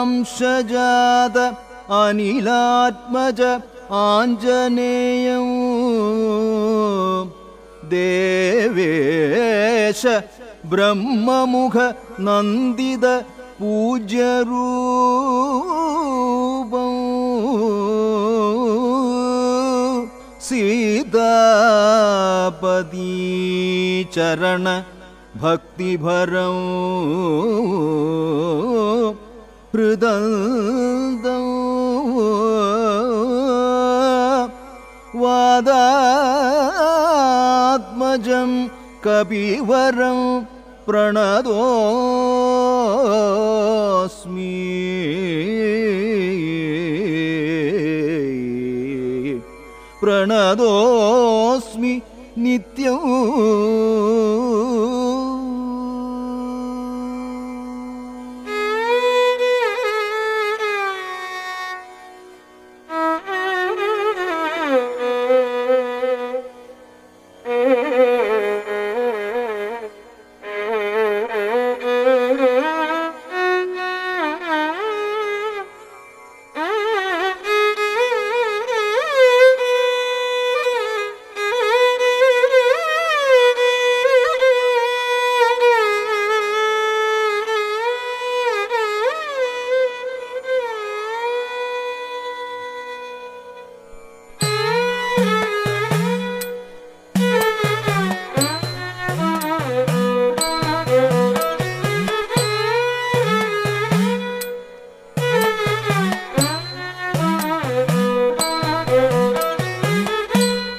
ദേവാംശജാത അനിലാത്മജ ആഞ്ജനേയം ദേവേശ ബ്രഹ്മമുഖ നന്ദിത പൂജ്യരൂപം സീതാപതി ചരണ ഭക്തിഭരം ഹൃദന്തം വാദാത്മജം കപിവരം പ്രണതോസ്മി പ്രണതോസ്മി നിത്യം.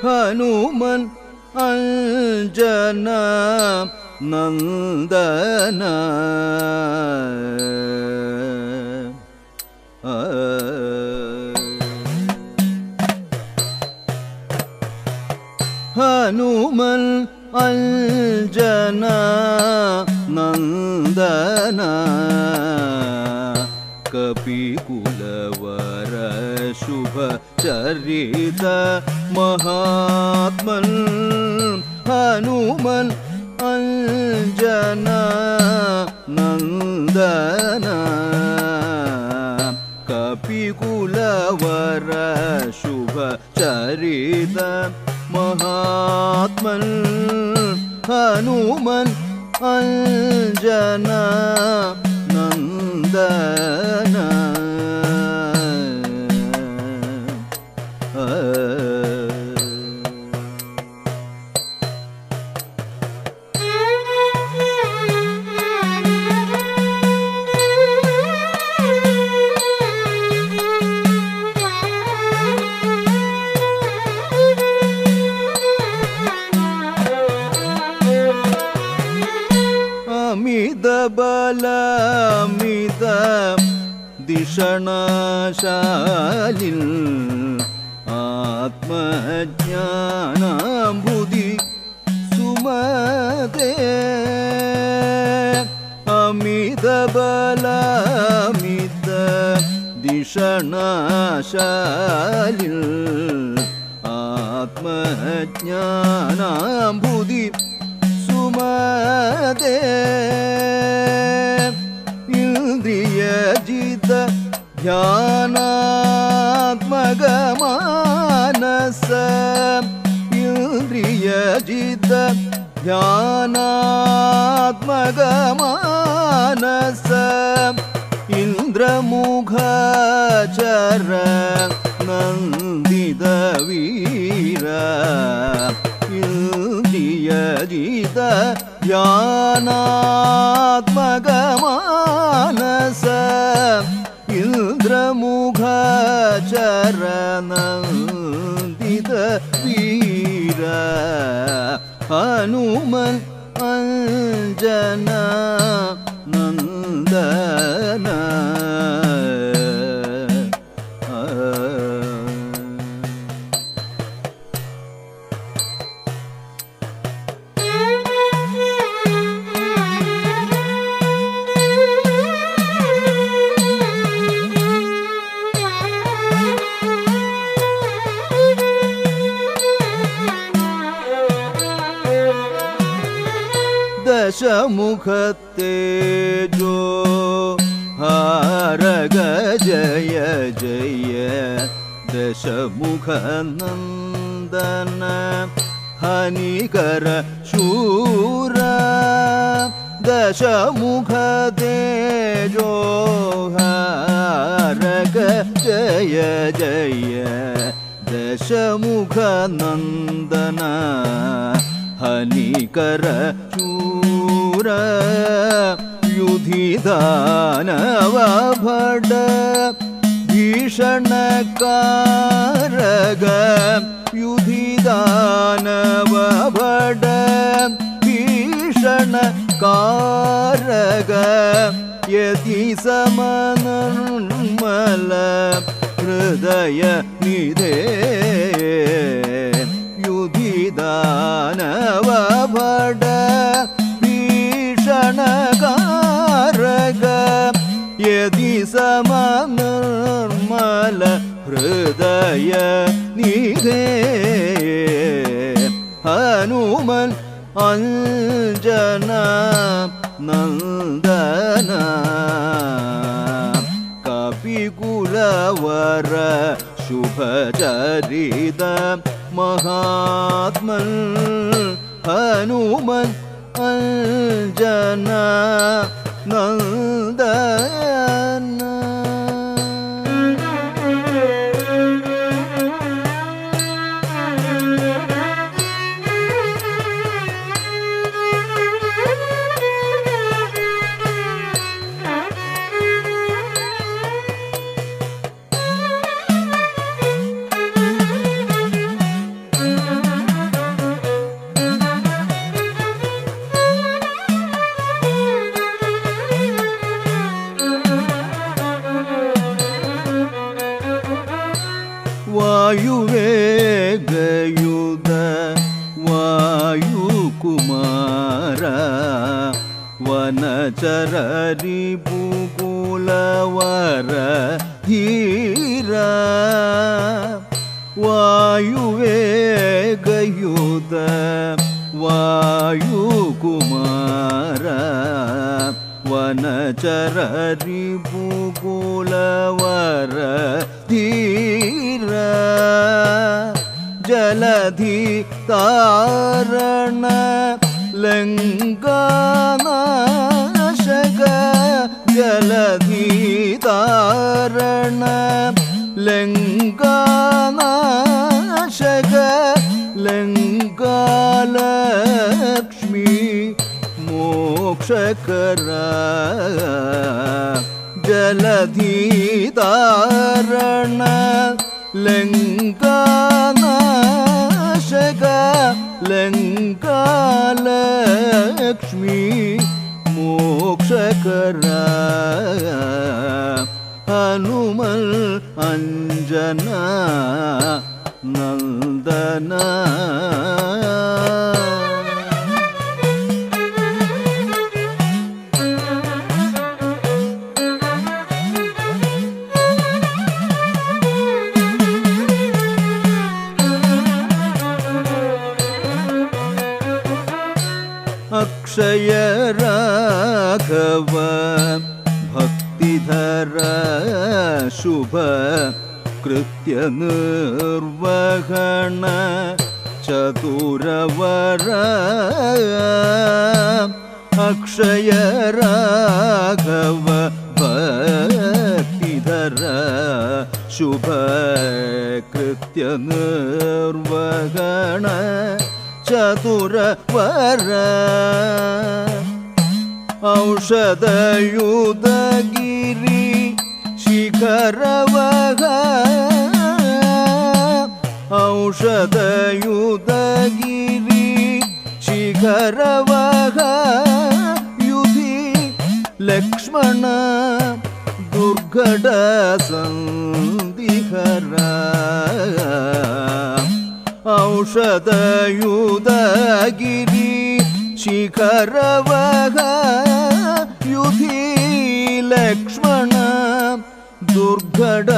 ഹനുമൻ അഞ്ജന നന്ദന ഹനുമൻ അഞ്ജന നന്ദന കപികുലവര ശുഭചരിത മഹാത്മൻ ഹനുമൻ അഞ്ജന നന്ദന കപികുലവര ശുഭചരിത മഹാത്മൻ ഹനുമൻ അഞ്ജന നന്ദന ബലമിത ദിഷണശാലിൽ ആത്മജ്ഞാനാംബുധി സുമതേ അമിത ബലമിത ദിഷണശാലിൽ ആത്മജ്ഞാനാംബുധി സുമതേ ഇന്ദ്രിയജിത ധ്യാനാത്മകമാനസ ഇന്ദ്രിയജിത ധ്യാനാത്മകമാനസ ഇന്ദ്രമുഖചര നന്ദിത വീര ഇന്ദ്രിയജിത ധ്യാനാത്മകമാനസ ഇന്ദ്രമുഖചര നന്ദിത വീര ഹനുമൻ അഞ്ജന നന്ദന ദശമുഖത്തേജോ ഹാരക ജയ ജയ ദശമുഖനന്ദന ഹനികര ശൂര ദശമുഖതേജോ ഹാരക ജയ ജയ ദശമുഖനന്ദന ഹനികര ശൂര യുധിദാനവഭട ഭീഷണകാരക യുധിദാനവഭട ഭീഷണകാരക യതി സമനർമ്മല ഹൃദയ നിധേ യുധിദാനവഭട ഭീഷണകാരക യതി സമനർമ്മല ഹൃദയ നിധേ ഹനുമൻ അഞ്ജന നന്ദന കപികുലവര ശുഭചരിത മഹാത്മൻ ഹനുമൻ അഞ്ജന നന്ദന. വായുവേഗയുത വായുകുമാര വനചരരിപുകുലവര ധീര വായുവേഗയുത വായുകുമാര വനചരരിപുകുലവര ധീര ജലധി താരണ ലങ്കാനാശക ജലധി താരണ ലങ്കാനാശക ലങ്കാലക്ഷ്മി മോക്ഷകര ജലധി താരണ ലങ്കാനാശക ലങ്കാലക്ഷ്മി മോക്ഷകര ഹനുമൽ അഞ്ജന നന്ദന. അക്ഷയ രാഘവ ഭക്തിധര ശുഭ കൃത്യ നിർവഹണ ചതുരവര അക്ഷയ രാഘവ ഭക്തിധര ശുഭ കൃത്യ നിർവഹണ ചതുരവര ഔഷധയുതഗിരി ശിഖരവഹ ഔഷധയുതഗിരി ശിഖരവഹ യുധി ലക്ഷ്മണ ദുർഘട സന്ധിഹര ഔഷധയുതഗിരി ശിഖരവഹ യുധി ലക്ഷ്മണ ദുർഘട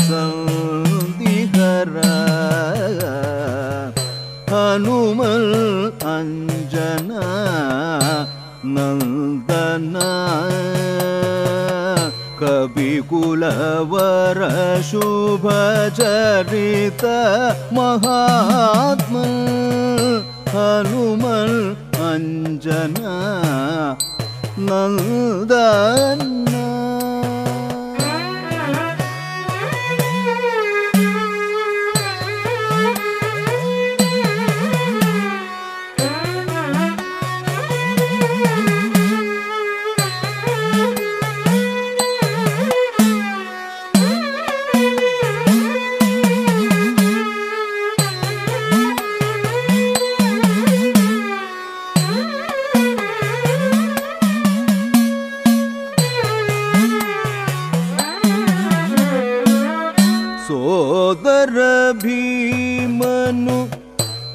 സന്ധിഹര ഹനുമൽ അഞ്ജന ನಂದನ ಕವಿಕುಲವರ ಶುಭ ಚರಿತ ಮಹಾತ್ಮ ಹನುಮಲ್ ಅಂಜನ ನಂದನ. ಸೋದರ ಭೀಮನು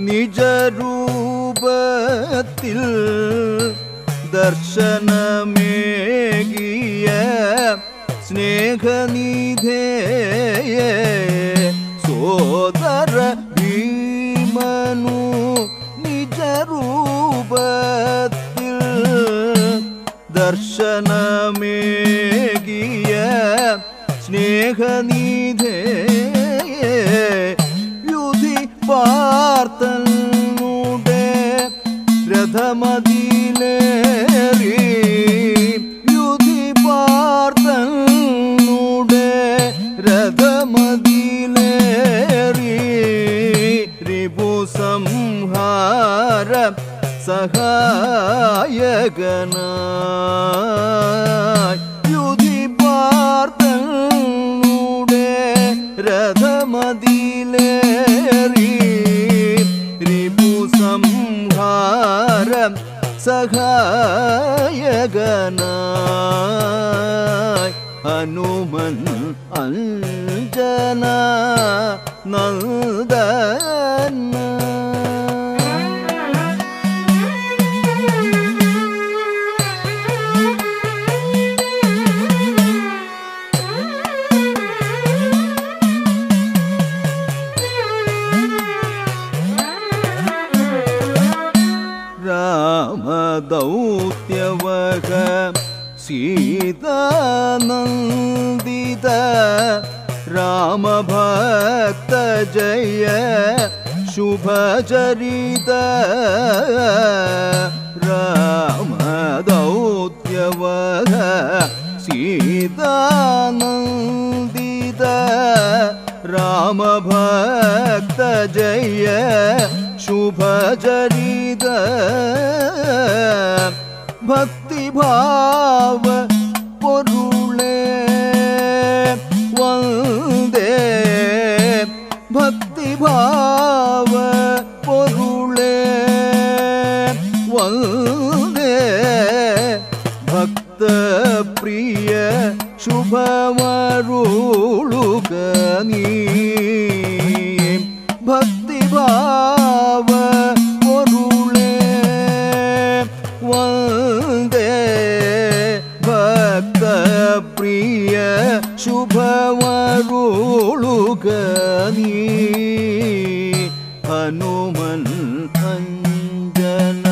ನಿಜ ರೂಪത്തിൽ ദർശനമേകിയ സ്നേഹനിധേയേ. സോദര ഭീമനു നിജ രൂപത്തിൽ ദർശനമേകിയ സ്നേഹനിധേയേ. യുധി പാർത്തനുടെ രഥമതിലേറി യുധി പാർത്തനുടെ രഥമതിലേറി രിപു സംഹാര സഹായകനായി. യുധി പാർത്തനുടെ രഥമതിലേറി രിപു സംഹാര സഹായകനായി. ഹനുമൻ അഞ്ജന നന്ദന. ರಾಮದೌತ್ಯವಗ ಸೀತಾನಂದಿತ ರಾಮಭಕ್ತ ಜಯ ಶುಭಚರಿತ. ರಾಮದೌತ್ಯವಗ ಸೀತಾನಂದಿತ ರಾಮಭಕ್ತ ಜಯ ಶುಭಚರಿತ. ಭಕ್ತಿಭಾವ ಪೊರುಳೇ ವಂದೇ. ಭಕ್ತಿಭಾವ ಪೊರುಳೇ ವಂದೇ. ಭಕ್ತ ಪ್ರಿಯ ಶುಭಮರುಳುಗ ನೀ. ಭಕ್ತಿಭಾವ ಪೊರುಳೇ ವಂದೇ. ಭಕ್ತ ಪ್ರಿಯ ಶುಭಮರುಳುಗ ನೀ. ಹನುಮನ್ ಅಂಜನ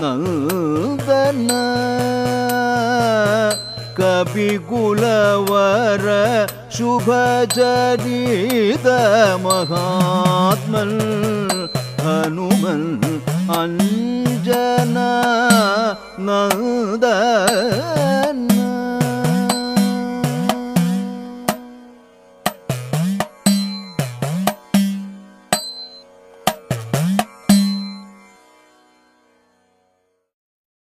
ನಂದನ ಕಪಿಕುಲವರ ಶುಭ ಚರಿತ ಮಹಾತ್ಮನ್ ಹನುಮನ್ ಅಂಜನ ನಂದನ.